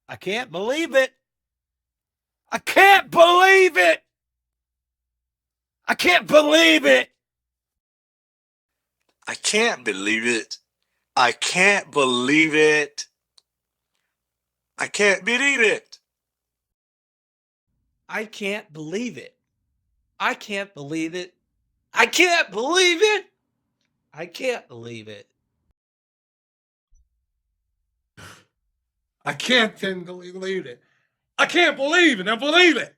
I can't believe it. I can't believe it. I can't believe it. I can't believe it. I can't believe it. I can't believe it. I can't believe it. I can't believe it. I can't believe it. I can't believe it. I can't believe it. I can't believe it. I believe it.